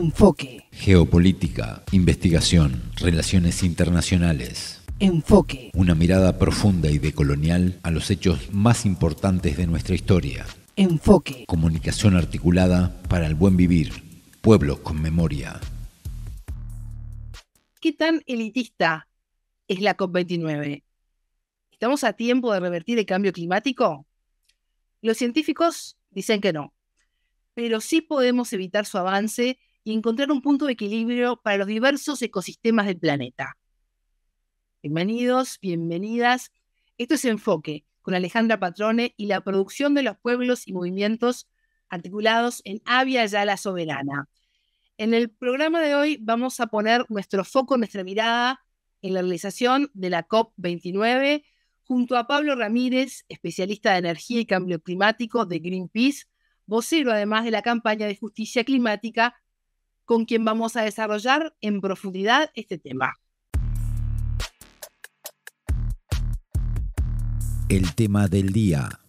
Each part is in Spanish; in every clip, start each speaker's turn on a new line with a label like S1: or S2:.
S1: Enfoque.
S2: Geopolítica, investigación, relaciones internacionales.
S1: Enfoque.
S2: Una mirada profunda y decolonial a los hechos más importantes de nuestra historia.
S1: Enfoque.
S2: Comunicación articulada para el buen vivir. Pueblos con memoria.
S1: ¿Qué tan elitista es la COP29? ¿Estamos a tiempo de revertir el cambio climático? Los científicos dicen que no, pero sí podemos evitar su avance y encontrar un punto de equilibrio para los diversos ecosistemas del planeta. Bienvenidos, bienvenidas. Esto es Enfoque, con Alejandra Patrone y la producción de los pueblos y movimientos articulados en Avia Yala Soberana. En el programa de hoy vamos a poner nuestro foco, nuestra mirada en la realización de la COP29 junto a Pablo Ramírez, especialista de energía y cambio climático de Greenpeace, vocero además de la campaña de justicia climática, con quien vamos a desarrollar en profundidad este tema.
S2: El tema del día.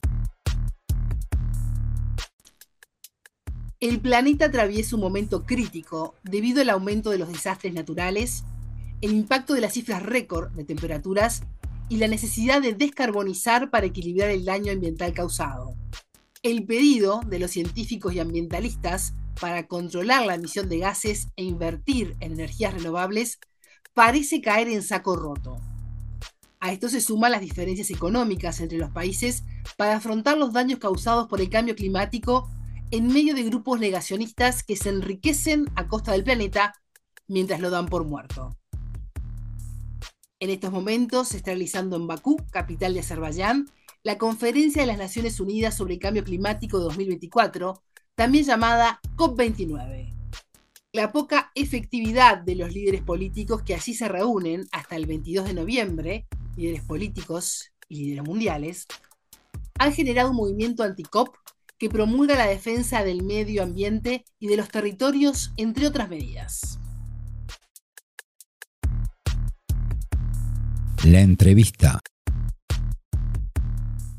S1: El planeta atraviesa un momento crítico debido al aumento de los desastres naturales, el impacto de las cifras récord de temperaturas y la necesidad de descarbonizar para equilibrar el daño ambiental causado. El pedido de los científicos y ambientalistas para controlar la emisión de gases e invertir en energías renovables parece caer en saco roto. A esto se suman las diferencias económicas entre los países para afrontar los daños causados por el cambio climático en medio de grupos negacionistas que se enriquecen a costa del planeta mientras lo dan por muerto. En estos momentos se está realizando en Bakú, capital de Azerbaiyán, la Conferencia de las Naciones Unidas sobre el Cambio Climático 2024, también llamada COP29. La poca efectividad de los líderes políticos que allí se reúnen hasta el 22 de noviembre, líderes políticos y líderes mundiales, han generado un movimiento anti-COP que promulga la defensa del medio ambiente y de los territorios, entre otras medidas.
S2: La entrevista.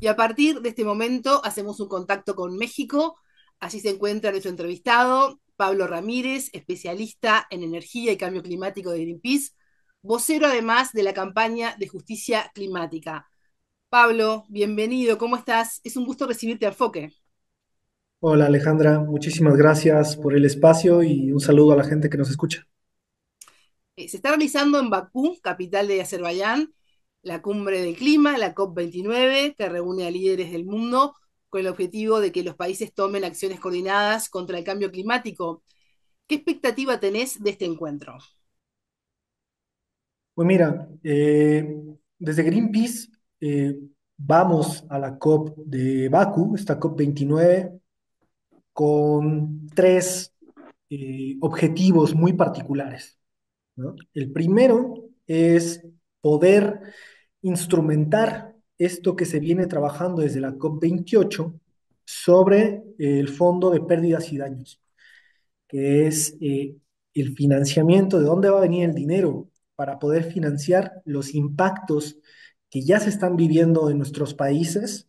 S1: Y a partir de este momento hacemos un contacto con México. Allí se encuentra nuestro entrevistado, Pablo Ramírez, especialista en energía y cambio climático de Greenpeace, vocero además de la campaña de justicia climática. Pablo, bienvenido, ¿cómo estás? Es un gusto recibirte a Enfoque.
S3: Hola Alejandra, muchísimas gracias por el espacio y un saludo a la gente que nos escucha.
S1: Se está realizando en Bakú, capital de Azerbaiyán, la cumbre del clima, la COP29, que reúne a líderes del mundo con el objetivo de que los países tomen acciones coordinadas contra el cambio climático. ¿Qué expectativa tenés de este encuentro?
S3: Pues mira, desde Greenpeace vamos a la COP de Bakú, esta COP29, con tres objetivos muy particulares, ¿no? El primero es poder instrumentar esto que se viene trabajando desde la COP28 sobre el Fondo de Pérdidas y Daños, que es el financiamiento, de dónde va a venir el dinero para poder financiar los impactos que ya se están viviendo en nuestros países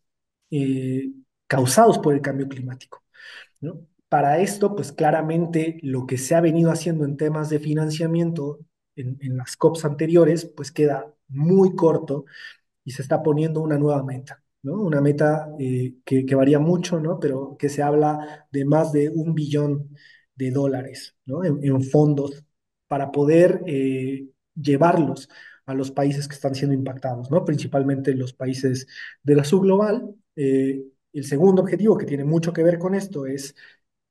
S3: eh, causados por el cambio climático, ¿no? Para esto, pues claramente lo que se ha venido haciendo en temas de financiamiento en las COPs anteriores, pues queda muy corto y se está poniendo una nueva meta, ¿no? Una meta que varía mucho, ¿no? Pero que se habla de más de $1 billón, ¿no? En fondos para poder llevarlos a los países que están siendo impactados, ¿no? Principalmente los países de la subglobal. El segundo objetivo que tiene mucho que ver con esto es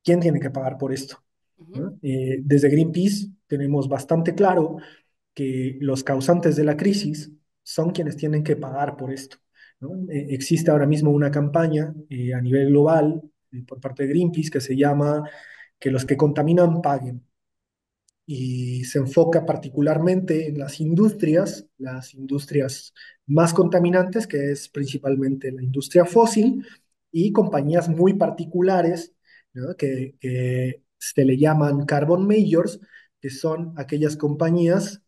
S3: quién tiene que pagar por esto, ¿no? Desde Greenpeace tenemos bastante claro que los causantes de la crisis son quienes tienen que pagar por esto, ¿no? Existe ahora mismo una campaña a nivel global por parte de Greenpeace que se llama Que los que contaminan paguen y se enfoca particularmente en las industrias más contaminantes, que es principalmente la industria fósil y compañías muy particulares, ¿no? Que se le llaman carbon majors, que son aquellas compañías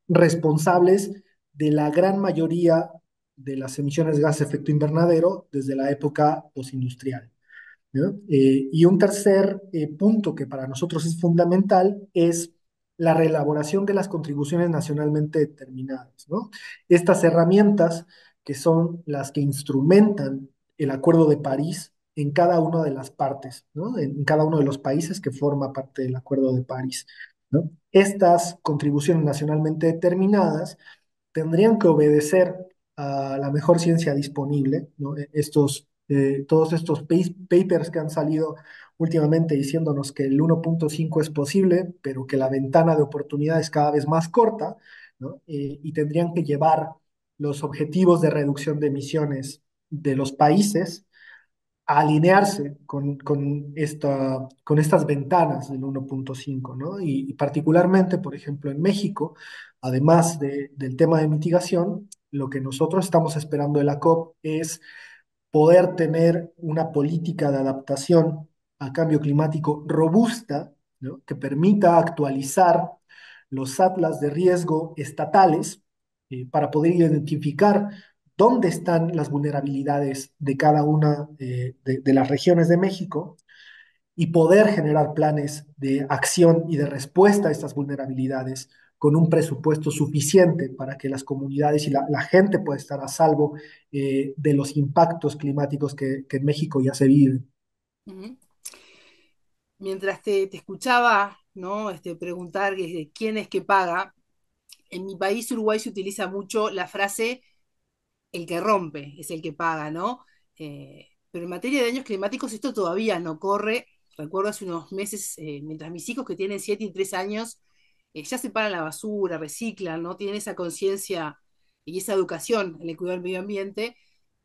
S3: responsables de la gran mayoría de las emisiones de gas de efecto invernadero desde la época postindustrial, ¿no? Y un tercer punto que para nosotros es fundamental es la reelaboración de las contribuciones nacionalmente determinadas, ¿no? Estas herramientas que son las que instrumentan el Acuerdo de París en cada una de las partes, ¿no? En cada uno de los países que forma parte del Acuerdo de París, ¿no? Estas contribuciones nacionalmente determinadas tendrían que obedecer a la mejor ciencia disponible, ¿no? Todos estos papers que han salido últimamente diciéndonos que el 1.5 es posible, pero que la ventana de oportunidad es cada vez más corta, ¿no? Y tendrían que llevar los objetivos de reducción de emisiones de los países a alinearse con estas ventanas del 1.5, ¿no? Y particularmente, por ejemplo, en México, además del tema de mitigación, lo que nosotros estamos esperando de la COP es poder tener una política de adaptación al cambio climático robusta, ¿no? Que permita actualizar los atlas de riesgo estatales para poder identificar dónde están las vulnerabilidades de cada una de las regiones de México y poder generar planes de acción y de respuesta a estas vulnerabilidades con un presupuesto suficiente para que las comunidades y la gente pueda estar a salvo de los impactos climáticos que en México ya se viven.
S1: Ujú. Mientras te escuchaba, ¿no? Preguntar quién es que paga, en mi país, Uruguay, se utiliza mucho la frase el que rompe es el que paga, ¿no? Pero en materia de daños climáticos esto todavía no corre. Recuerdo hace unos meses, mientras mis hijos que tienen 7 y 3 años ya separan la basura, reciclan, ¿no? Tienen esa conciencia y esa educación en el cuidado del medio ambiente.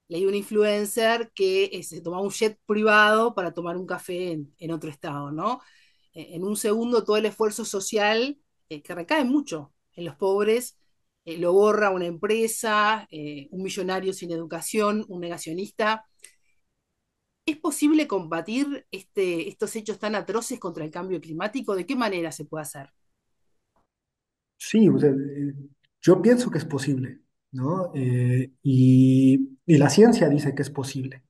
S1: Leí un influencer que se tomaba un jet privado para tomar un café en otro estado, ¿no? En un segundo todo el esfuerzo social que recae mucho en los pobres lo borra una empresa, un millonario sin educación, un negacionista. ¿Es posible combatir estos hechos tan atroces contra el cambio climático? ¿De qué manera se puede hacer?
S3: Sí, o sea, yo pienso que es posible, ¿no? Y la ciencia dice que es posible.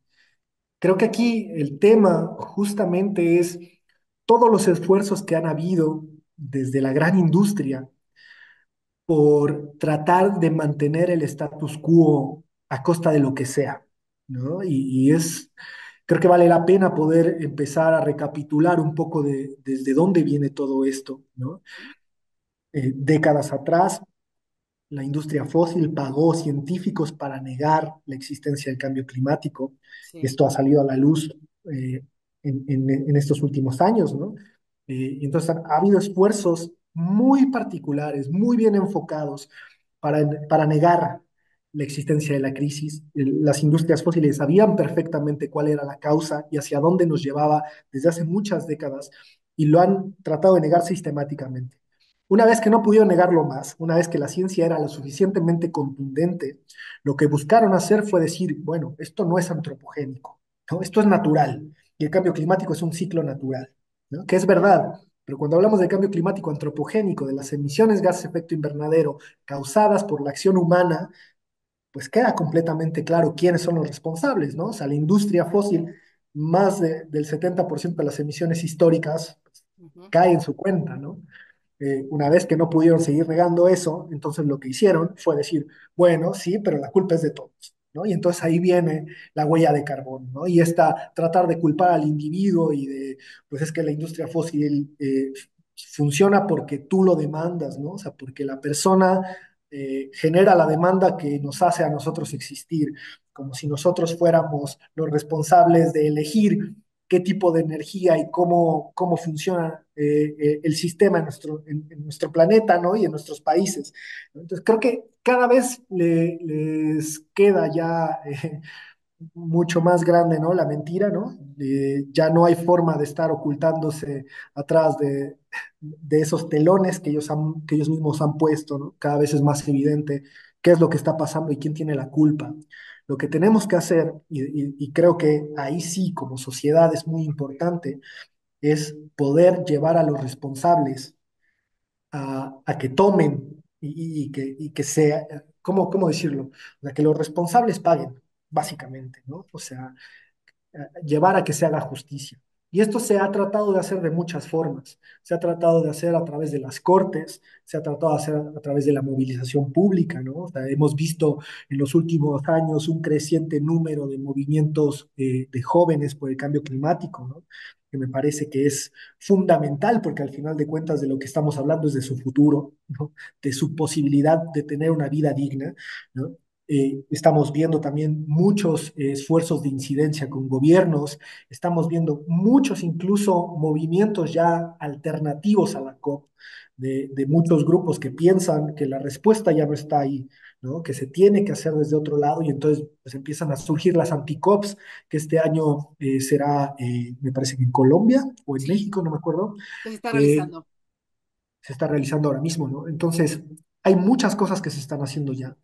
S3: Creo que aquí el tema justamente es todos los esfuerzos que han habido desde la gran industria por tratar de mantener el status quo a costa de lo que sea, ¿no? Creo que vale la pena poder empezar a recapitular un poco desde dónde viene todo esto, ¿no? Décadas atrás, la industria fósil pagó científicos para negar la existencia del cambio climático.
S1: Sí.
S3: Esto ha salido a la luz eh, en estos últimos años, ¿no? Y entonces ha habido esfuerzos muy particulares, muy bien enfocados para negar la existencia de la crisis. Las industrias fósiles sabían perfectamente cuál era la causa y hacia dónde nos llevaba desde hace muchas décadas y lo han tratado de negar sistemáticamente. Una vez que no pudieron negarlo más, una vez que la ciencia era lo suficientemente contundente, lo que buscaron hacer fue decir, bueno, esto no es antropogénico, ¿no? Esto es natural y el cambio climático es un ciclo natural, ¿no? Que es verdad, pero cuando hablamos de cambio climático antropogénico, de las emisiones de gases de efecto invernadero causadas por la acción humana, pues queda completamente claro quiénes son los responsables, ¿no? O sea, la industria fósil, del 70% de las emisiones históricas pues,
S1: Ujú.
S3: cae en su cuenta, ¿no? Una vez que no pudieron seguir negando eso, entonces lo que hicieron fue decir, bueno, sí, pero la culpa es de todos, ¿no? Y entonces ahí viene la huella de carbón, ¿no? Y esta, tratar de culpar al individuo pues es que la industria fósil funciona porque tú lo demandas, ¿no? O sea, porque la persona genera la demanda que nos hace a nosotros existir, como si nosotros fuéramos los responsables de elegir qué tipo de energía y cómo funciona el sistema en nuestro planeta, ¿no? Y en nuestros países. Entonces, creo que cada vez les queda ya mucho más grande, ¿no? La mentira, ¿no? Ya no hay forma de estar ocultándose atrás de esos telones que ellos mismos han puesto, ¿no? Cada vez es más evidente qué es lo que está pasando y quién tiene la culpa. Lo que tenemos que hacer, y creo que ahí sí, como sociedad es muy importante, es poder llevar a los responsables a que tomen y que sea, ¿cómo decirlo? O sea, que los responsables paguen, básicamente, ¿no? O sea, llevar a que se haga justicia. Y esto se ha tratado de hacer de muchas formas. Se ha tratado de hacer a través de las cortes, se ha tratado de hacer a través de la movilización pública, ¿no? O sea, hemos visto en los últimos años un creciente número de movimientos de jóvenes por el cambio climático, ¿no? Que me parece que es fundamental porque al final de cuentas de lo que estamos hablando es de su futuro, ¿no? De su posibilidad de tener una vida digna, ¿no? Estamos viendo también muchos esfuerzos de incidencia con gobiernos, estamos viendo muchos incluso movimientos ya alternativos a la COP, de muchos grupos que piensan que la respuesta ya no está ahí, ¿no? Que se tiene que hacer desde otro lado y entonces pues empiezan a surgir las anticops, que este año será, me parece que en Colombia o en
S1: Sí,
S3: México, no me acuerdo,
S1: ya se está
S3: eh,
S1: realizando.
S3: se está realizando ahora mismo, ¿no? Entonces, hay muchas cosas que se están haciendo ya.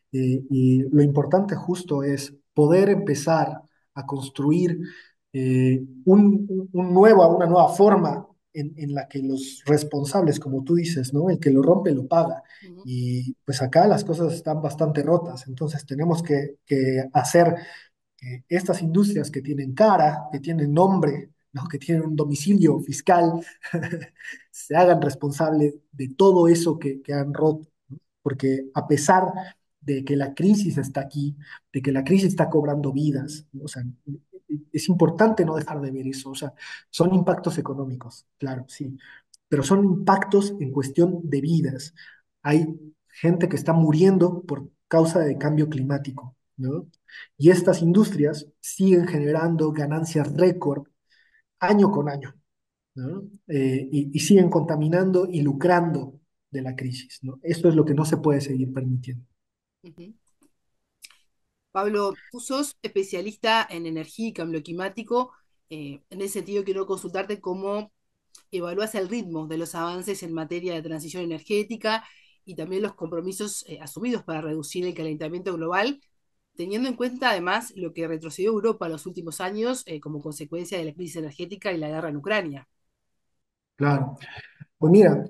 S3: Y lo importante justo es poder empezar a construir una nueva forma en la que los responsables, como tú dices, ¿no? El que lo rompe lo paga.
S1: Ujú.
S3: Y pues acá las cosas están bastante rotas, entonces tenemos que hacer que estas industrias que tienen cara, que tienen nombre, ¿no? Que tienen un domicilio fiscal, se hagan responsables de todo eso que han roto, ¿no? Porque a pesar de que la crisis está aquí, de que la crisis está cobrando vidas, ¿no? O sea, es importante no dejar de ver eso. O sea, son impactos económicos, claro, sí, pero son impactos en cuestión de vidas. Hay gente que está muriendo por causa de cambio climático, ¿no? Y estas industrias siguen generando ganancias récord año con año, ¿no? Y siguen contaminando y lucrando de la crisis, ¿no? Esto es lo que no se puede seguir permitiendo.
S1: Ujú. Pablo, tú sos especialista en energía y cambio climático. En ese sentido, quiero consultarte cómo evalúas el ritmo de los avances en materia de transición energética y también los compromisos asumidos para reducir el calentamiento global, teniendo en cuenta además lo que retrocedió Europa en los últimos años como consecuencia de la crisis energética y la guerra en Ucrania.
S3: Claro. Pues mira,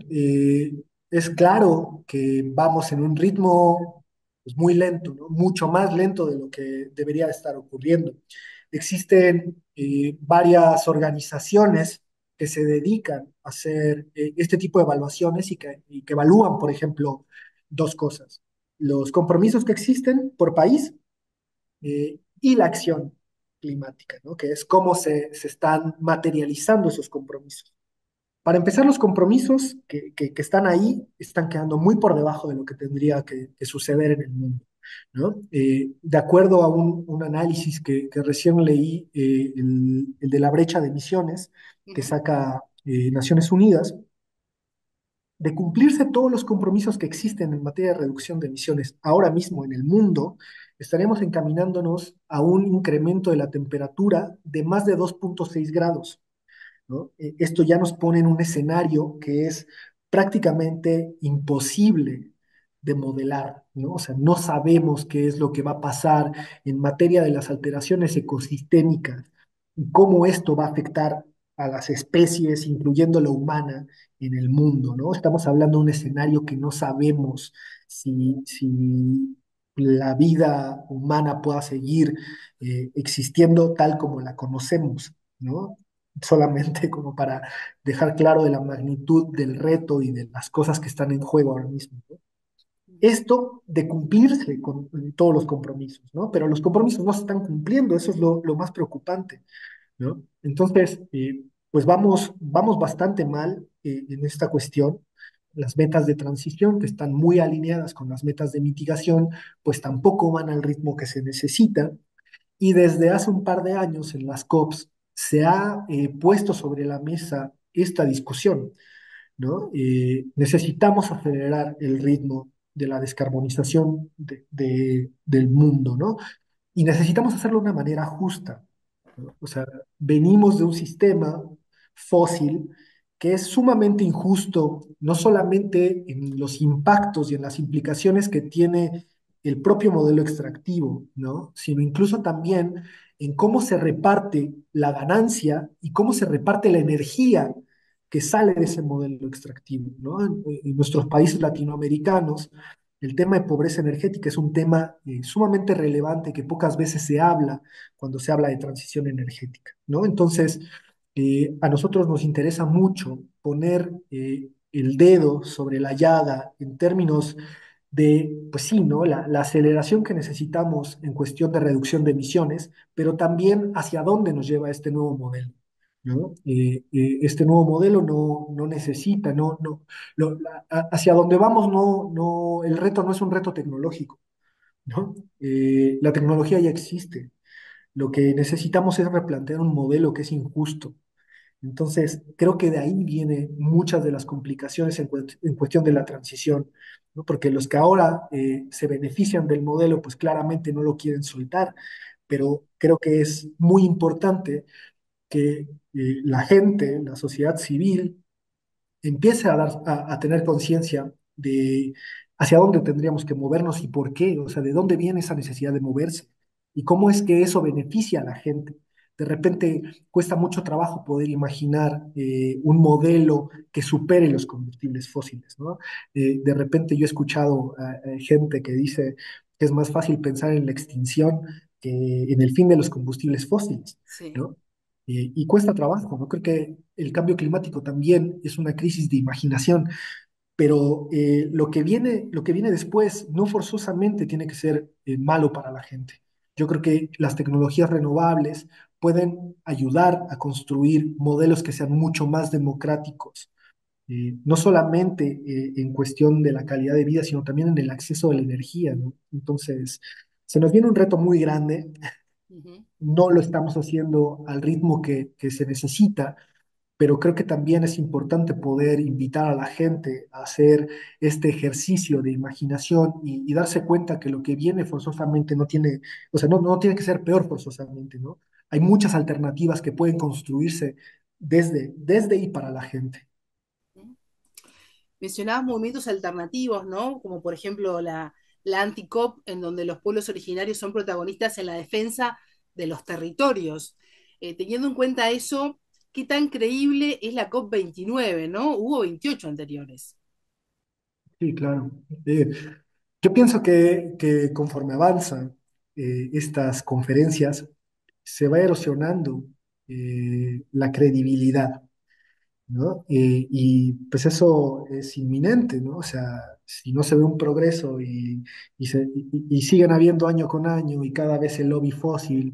S3: es claro que vamos en un ritmo pues, muy lento, ¿no? Mucho más lento de lo que debería estar ocurriendo. Existen varias organizaciones que se dedican a hacer este tipo de evaluaciones y que evalúan, por ejemplo, dos cosas: los compromisos que existen por país y la acción climática, ¿no? Que es cómo se están materializando esos compromisos. Para empezar, los compromisos que están ahí están quedando muy por debajo de lo que tendría que suceder en el mundo, ¿no? De acuerdo a un análisis que recién leí, el de la brecha de emisiones que
S1: Ujú.
S3: saca Naciones Unidas, de cumplirse todos los compromisos que existen en materia de reducción de emisiones ahora mismo en el mundo, estaremos encaminándonos a un incremento de la temperatura de más de 2,6 grados, ¿no? Esto ya nos pone en un escenario que es prácticamente imposible de modelar, ¿no? O sea, no sabemos qué es lo que va a pasar en materia de las alteraciones ecosistémicas y cómo esto va a afectar a las especies, incluyendo la humana, en el mundo, ¿no? Estamos hablando de un escenario que no sabemos si la vida humana pueda seguir existiendo tal como la conocemos, ¿no? Solamente como para dejar claro de la magnitud del reto y de las cosas que están en juego ahora mismo, ¿no? Esto de cumplirse con todos los compromisos, ¿no? Pero los compromisos no se están cumpliendo, eso es lo más preocupante, ¿no? Entonces, pues vamos bastante mal en esta cuestión. Las metas de transición, que están muy alineadas con las metas de mitigación, pues tampoco van al ritmo que se necesita. Y desde hace un par de años en las COPs se ha puesto sobre la mesa esta discusión, ¿no? Necesitamos acelerar el ritmo de la descarbonización del mundo, ¿no? Y necesitamos hacerlo de una manera justa, ¿no? O sea, venimos de un sistema fósil que es sumamente injusto, no solamente en los impactos y en las implicaciones que tiene el propio modelo extractivo, ¿no? Sino incluso también en cómo se reparte la ganancia y cómo se reparte la energía que sale de ese modelo extractivo, ¿no? En nuestros países latinoamericanos, El tema de pobreza energética es un tema sumamente relevante que pocas veces se habla cuando se habla de transición energética, ¿no? Entonces, a nosotros nos interesa mucho poner el dedo sobre la llaga en términos de, pues sí, ¿no? La aceleración que necesitamos en cuestión de reducción de emisiones, pero también hacia dónde nos lleva este nuevo modelo, ¿no? Este nuevo modelo no necesita, hacia dónde vamos, el reto no es un reto tecnológico, ¿no? La tecnología ya existe. Lo que necesitamos es replantear un modelo que es injusto. Entonces, creo que de ahí vienen muchas de las complicaciones en cuestión de la transición, ¿no? Porque los que ahora se benefician del modelo, pues claramente no lo quieren soltar, pero creo que es muy importante que la gente, la sociedad civil, empiece a tener conciencia de hacia dónde tendríamos que movernos y por qué, o sea, de dónde viene esa necesidad de moverse y cómo es que eso beneficia a la gente. De repente cuesta mucho trabajo poder imaginar un modelo que supere los combustibles fósiles, ¿no? De repente yo he escuchado a gente que dice que es más fácil pensar en la extinción que en el fin de los combustibles fósiles,
S1: Sí.
S3: ¿no? Y cuesta trabajo, ¿no? Creo que el cambio climático también es una crisis de imaginación, pero lo que viene después no forzosamente tiene que ser malo para la gente. Yo creo que las tecnologías renovables pueden ayudar a construir modelos que sean mucho más democráticos, no solamente en cuestión de la calidad de vida, sino también en el acceso a la energía, ¿no? Entonces, se nos viene un reto muy grande,
S1: Ujú.
S3: no lo estamos haciendo al ritmo que se necesita, pero creo que también es importante poder invitar a la gente a hacer este ejercicio de imaginación y darse cuenta que lo que viene forzosamente no tiene, o sea, no tiene que ser peor forzosamente, ¿no? Hay muchas alternativas que pueden construirse desde y para la gente.
S1: Mencionabas movimientos alternativos, ¿no? Como por ejemplo la anti-COP, en donde los pueblos originarios son protagonistas en la defensa de los territorios. Teniendo en cuenta eso, ¿qué tan creíble es la COP 29, ¿no? Hubo 28 anteriores.
S3: Sí, claro. Eh, yo pienso que conforme avanzan estas conferencias, se va erosionando la credibilidad, ¿no? Y pues eso es inminente, ¿no? O sea, si no se ve un progreso y siguen habiendo año con año y cada vez el lobby fósil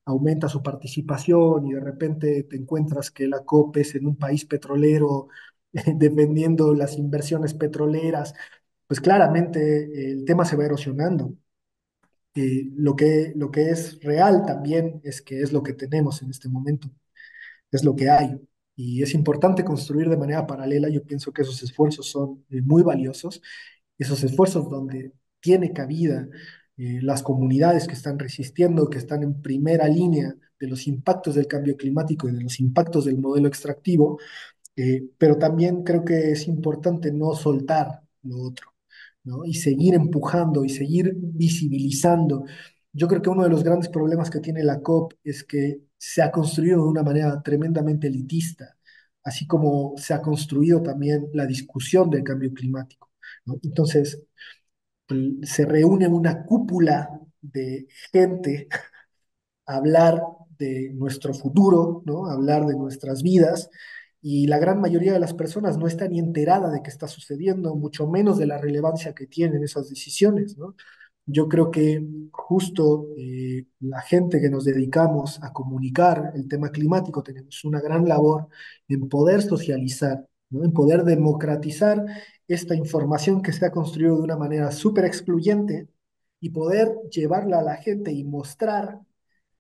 S3: aumenta su participación y de repente te encuentras que la COP es en un país petrolero defendiendo las inversiones petroleras, pues claramente el tema se va erosionando. Lo que es real también es que es lo que tenemos en este momento, es lo que hay. Y es importante construir de manera paralela. Yo pienso que esos esfuerzos son muy valiosos, esos esfuerzos donde tiene cabida las comunidades que están resistiendo, que están en primera línea de los impactos del cambio climático y de los impactos del modelo extractivo, pero también creo que es importante no soltar lo otro, ¿no? Y seguir empujando y seguir visibilizando. Yo creo que uno de los grandes problemas que tiene la COP es que se ha construido de una manera tremendamente elitista, así como se ha construido también la discusión del cambio climático, ¿no? Entonces, se reúne una cúpula de gente hablar de nuestro futuro, ¿no? Hablar de nuestras vidas, y la gran mayoría de las personas no está ni enterada de qué está sucediendo, mucho menos de la relevancia que tienen esas decisiones, ¿no? Yo creo que justo la gente que nos dedicamos a comunicar el tema climático tenemos una gran labor en poder socializar, ¿no? En poder democratizar esta información que se ha construido de una manera súper excluyente y poder llevarla a la gente y mostrar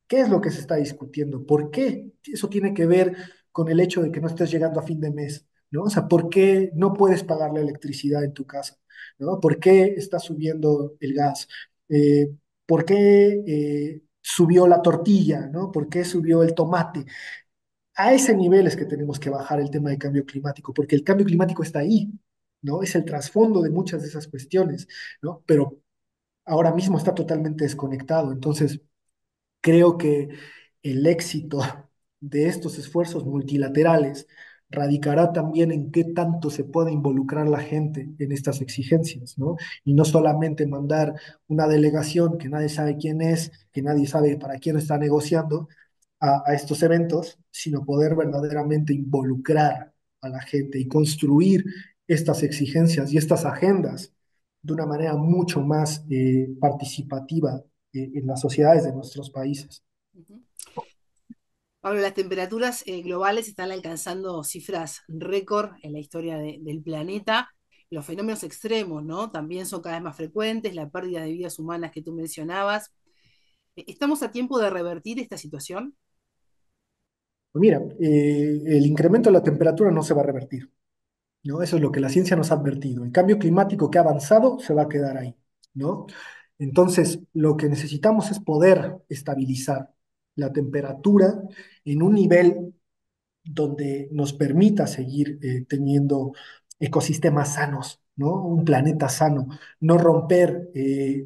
S3: qué es lo que se está discutiendo, por qué eso tiene que ver con el hecho de que no estés llegando a fin de mes, ¿no? O sea, ¿por qué no puedes pagar la electricidad en tu casa? ¿No? ¿Por qué está subiendo el gas? Eh, ¿Por qué subió la tortilla? ¿No? ¿Por qué subió el tomate? A ese nivel es que tenemos que bajar el tema del cambio climático, porque el cambio climático está ahí, ¿no? Es el trasfondo de muchas de esas cuestiones, ¿no? Pero ahora mismo está totalmente desconectado. Entonces, creo que el éxito de estos esfuerzos multilaterales radicará también en qué tanto se puede involucrar la gente en estas exigencias, ¿no? Y no solamente mandar una delegación que nadie sabe quién es, que nadie sabe para quién está negociando a estos eventos, sino poder verdaderamente involucrar a la gente y construir estas exigencias y estas agendas de una manera mucho más participativa en las sociedades de nuestros países.
S1: Ujú. Pablo, las temperaturas globales están alcanzando cifras récord en la historia del planeta. Los fenómenos extremos, ¿no? También son cada vez más frecuentes, la pérdida de vidas humanas que tú mencionabas. ¿Estamos a tiempo de revertir esta situación?
S3: Pues mira, el incremento de la temperatura no se va a revertir, ¿no? Eso es lo que la ciencia nos ha advertido. El cambio climático que ha avanzado se va a quedar ahí, ¿no? Entonces, lo que necesitamos es poder estabilizar la temperatura en un nivel donde nos permita seguir teniendo ecosistemas sanos, ¿no? Un planeta sano, no romper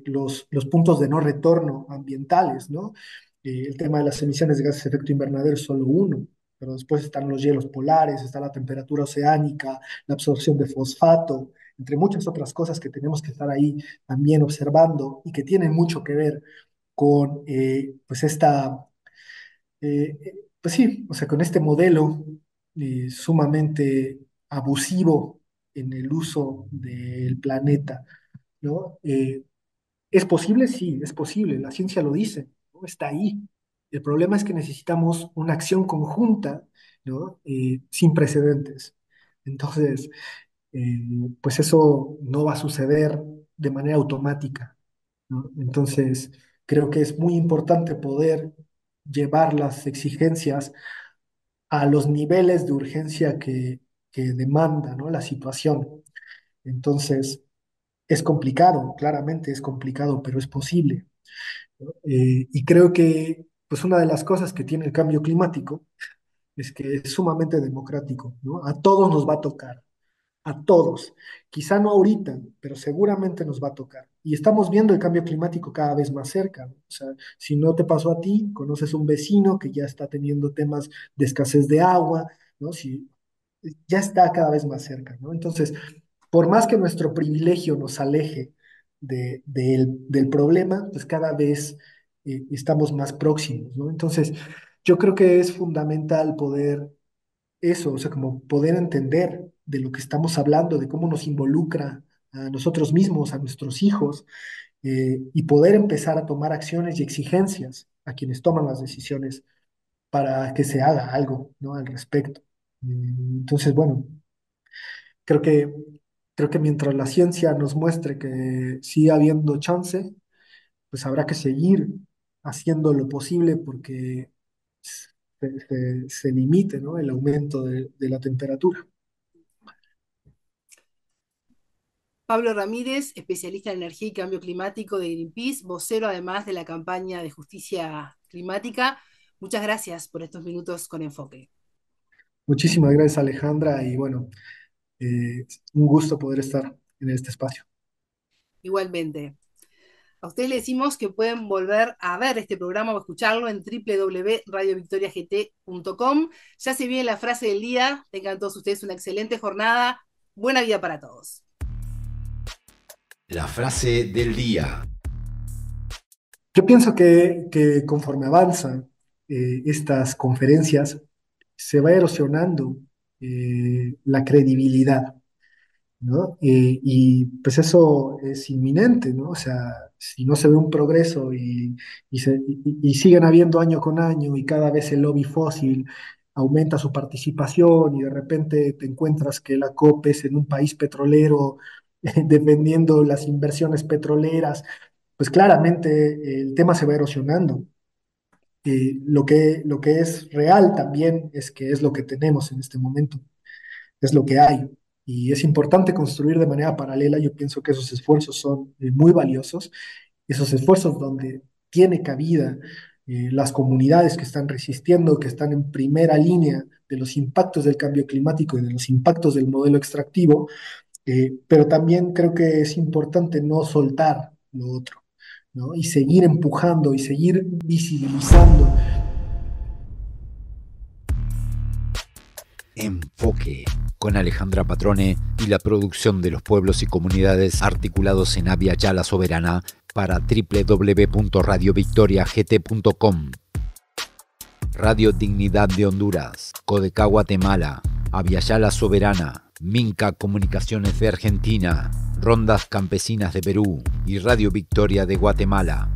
S3: los puntos de no retorno ambientales, ¿no? El tema de las emisiones de gases de efecto invernadero es solo uno, pero después están los hielos polares, está la temperatura oceánica, la absorción de fosfato, entre muchas otras cosas que tenemos que estar ahí también observando y que tienen mucho que ver con pues pues sí, o sea, con este modelo sumamente abusivo en el uso del planeta, ¿no? ¿Es posible? Sí, es posible, la ciencia lo dice, ¿no? Está ahí. El problema es que necesitamos una acción conjunta, ¿no? Sin precedentes. Entonces, eh, pues eso no va a suceder de manera automática, ¿no? Entonces, creo que es muy importante poder llevar las exigencias a los niveles de urgencia que demanda, ¿no? La situación. Entonces, es complicado, claramente es complicado, pero es posible, ¿no? Y creo que pues una de las cosas que tiene el cambio climático es que es sumamente democrático, ¿no? A todos nos va a tocar, a todos. Quizá no ahorita, pero seguramente nos va a tocar. Y estamos viendo el cambio climático cada vez más cerca, ¿no? O sea, si no te pasó a ti, conoces un vecino que ya está teniendo temas de escasez de agua, ¿no? Si ya está cada vez más cerca, ¿no? Entonces, por más que nuestro privilegio nos aleje del problema, pues cada vez estamos más próximos, ¿no? Entonces, yo creo que es fundamental poder eso, o sea, como poder entender de lo que estamos hablando, de cómo nos involucra a nosotros mismos, a nuestros hijos, y poder empezar a tomar acciones y exigencias a quienes toman las decisiones para que se haga algo, ¿no? Al respecto. Entonces, bueno, creo que, creo que mientras la ciencia nos muestre que sigue habiendo chance, pues habrá que seguir haciendo lo posible porque se limite, ¿no? El aumento de la temperatura.
S1: Pablo Ramírez, especialista en energía y cambio climático de Greenpeace, vocero además de la campaña de justicia climática. Muchas gracias por estos minutos con enfoque.
S3: Muchísimas gracias, Alejandra, y bueno, eh, un gusto poder estar en este espacio.
S1: Igualmente. A ustedes les decimos que pueden volver a ver este programa o escucharlo en www.radiovictoriagt.com. Ya se viene la frase del día. Tengan todos ustedes una excelente jornada. Buena vida para todos.
S2: La frase del día.
S3: Yo pienso que conforme avanzan estas conferencias, se va erosionando la credibilidad, ¿no? Y pues eso es inminente, ¿no? O sea, si no se ve un progreso y siguen habiendo año con año y cada vez el lobby fósil aumenta su participación y de repente te encuentras que la COP es en un país petrolero defendiendo las inversiones petroleras, pues claramente el tema se va erosionando. Lo que es real también es que es lo que tenemos en este momento, es lo que hay. Y es importante construir de manera paralela. Yo pienso que esos esfuerzos son muy valiosos, esos esfuerzos donde tiene cabida las comunidades que están resistiendo, que están en primera línea de los impactos del cambio climático y de los impactos del modelo extractivo, pero también creo que es importante no soltar lo otro, ¿no? Y seguir empujando y seguir visibilizando.
S2: Enfoque, con Alejandra Patrone y la producción de los pueblos y comunidades articulados en Abya Yala Soberana para www.radiovictoriagt.com. Radio Dignidad de Honduras, Codecá Guatemala, Abya Yala Soberana, Minca Comunicaciones de Argentina, Rondas Campesinas de Perú y Radio Victoria de Guatemala.